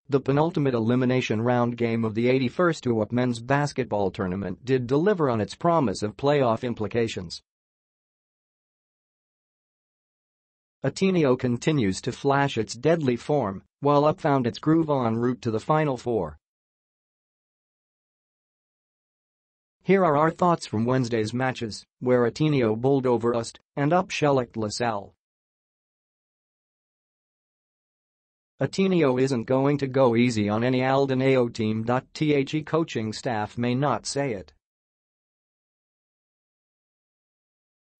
The penultimate elimination round game of the 81st UAAP men's basketball tournament did deliver on its promise of playoff implications. Ateneo continues to flash its deadly form, while UP found its groove en route to the Final Four. Here are our thoughts from Wednesday's matches, where Ateneo bowled over UST and UP shellacked Salle. Ateneo isn't going to go easy on any Aldin Ayo team. The coaching staff may not say it.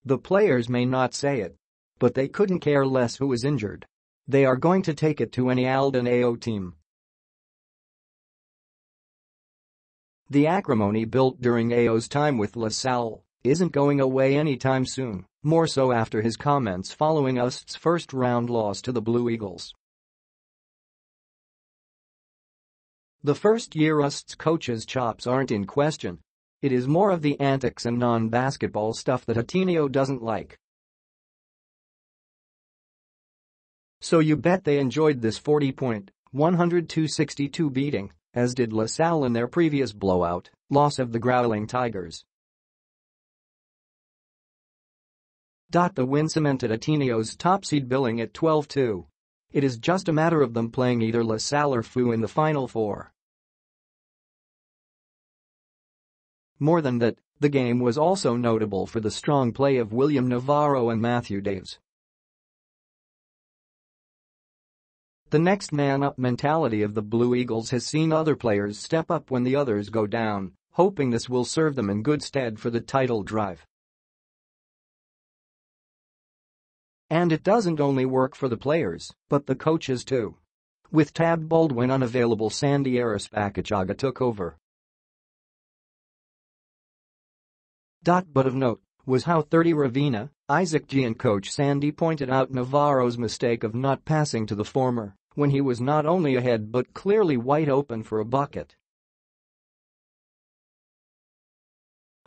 The players may not say it. But they couldn't care less who is injured. They are going to take it to any Aldin Ayo team. The acrimony built during Ayo's time with Salle isn't going away anytime soon, more so after his comments following UST's first-round loss to the Blue Eagles. The first-year UST's coach's chops aren't in question. It is more of the antics and non-basketball stuff that Ateneo doesn't like. So you bet they enjoyed this 40-point, 102-62 beating, as did Salle in their previous blowout loss of the Growling Tigers. The win cemented Ateneo's top seed billing at 12-2. It is just a matter of them playing either Salle or FU in the Final Four. More than that, the game was also notable for the strong play of William Navarro and Matthew Daves. The next man up mentality of the Blue Eagles has seen other players step up when the others go down, hoping this will serve them in good stead for the title drive. And it doesn't only work for the players, but the coaches too. With Tab Baldwin unavailable, Sandy Araspacachaga took over. But of note was how 30 Ravina, Isaac G and coach Sandy pointed out Navarro's mistake of not passing to the former when he was not only ahead but clearly wide open for a bucket.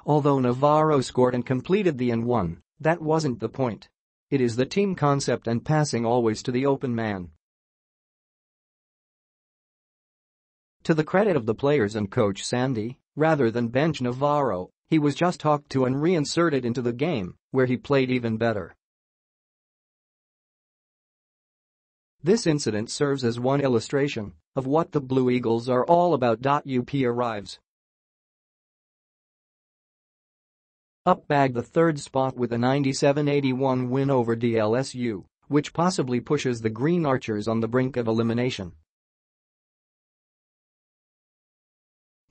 Although Navarro scored and completed the N1, that wasn't the point. It is the team concept and passing always to the open man. To the credit of the players and coach Sandy, rather than bench Navarro, he was just talked to and reinserted into the game, where he played even better. This incident serves as one illustration of what the Blue Eagles are all about. UP arrives. UP bagged the third spot with a 97-81 win over DLSU, which possibly pushes the Green Archers on the brink of elimination.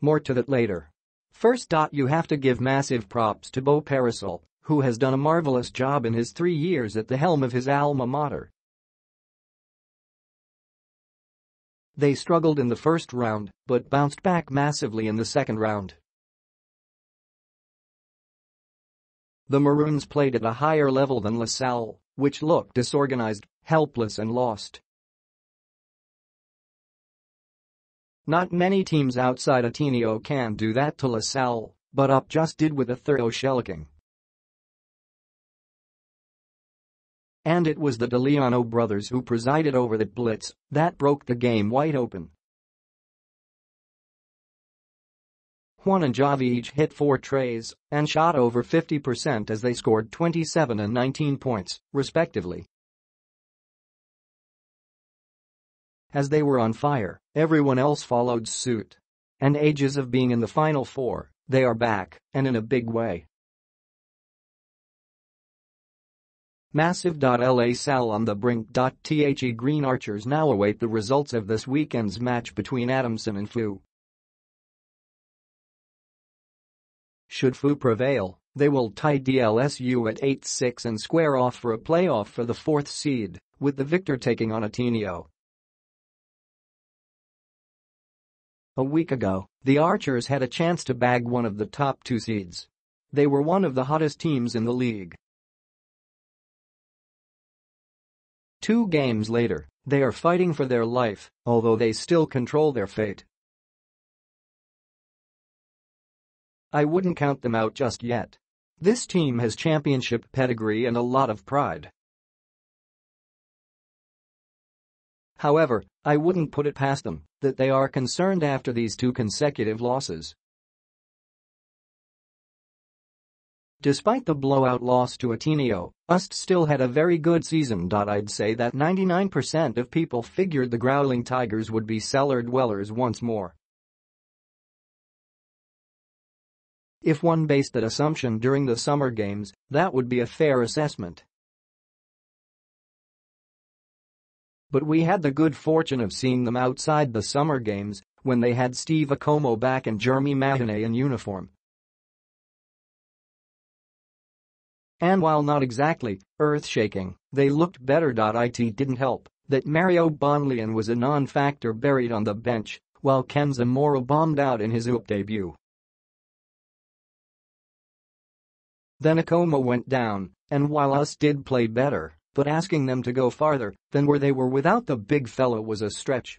More to that later. First, you have to give massive props to Beau Parasol, who has done a marvelous job in his 3 years at the helm of his alma mater. They struggled in the first round, but bounced back massively in the second round. The Maroons played at a higher level than Salle, which looked disorganized, helpless and lost. Not many teams outside Ateneo can do that to Salle, but UP just did with a thorough shellacking. And it was the DeLeano brothers who presided over that blitz that broke the game wide open. Juan and Javi each hit 4 trays and shot over 50% as they scored 27 and 19 points, respectively. As they were on fire, everyone else followed suit. And ages of being in the Final Four, they are back, and in a big way. Massive. Salle on the brink. The Green Archers now await the results of this weekend's match between Adamson and FU. Should FU prevail, they will tie DLSU at 8-6 and square off for a playoff for the 4th seed, with the victor taking on Ateneo. A week ago, the Archers had a chance to bag one of the top 2 seeds. They were one of the hottest teams in the league. 2 games later, they are fighting for their life, although they still control their fate. I wouldn't count them out just yet. This team has championship pedigree and a lot of pride. However, I wouldn't put it past them that they are concerned after these 2 consecutive losses. Despite the blowout loss to Ateneo, UST still had a very good season. I'd say that 99% of people figured the Growling Tigers would be cellar dwellers once more. If one based that assumption during the summer games, that would be a fair assessment. But we had the good fortune of seeing them outside the summer games when they had Steve Akomo back and Jeremy Mahoney in uniform. And while not exactly earth-shaking, they looked better. It didn't help that Mario Bonlian was a non-factor buried on the bench, while Ken Zamora bombed out in his UAAP debut. Then Akomo went down, and while us did play better, but asking them to go farther than where they were without the big fella was a stretch.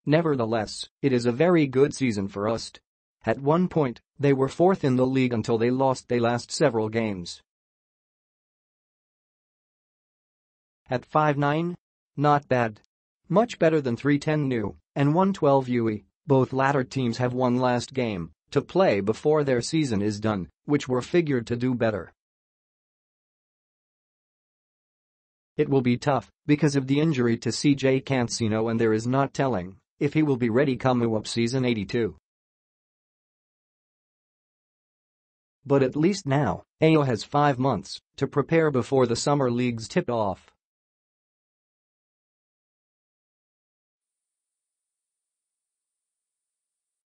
Nevertheless, it is a very good season for UST. At one point, they were 4th in the league until they lost their last several games. At 5-9? Not bad. Much better than 3-10 new and 1-12 UE. Both latter teams have one last game to play before their season is done, which were figured to do better. It will be tough because of the injury to CJ Cancino, and there is not telling if he will be ready come UAAP season 82. But at least now, Ayo has 5 months to prepare before the summer leagues tip off.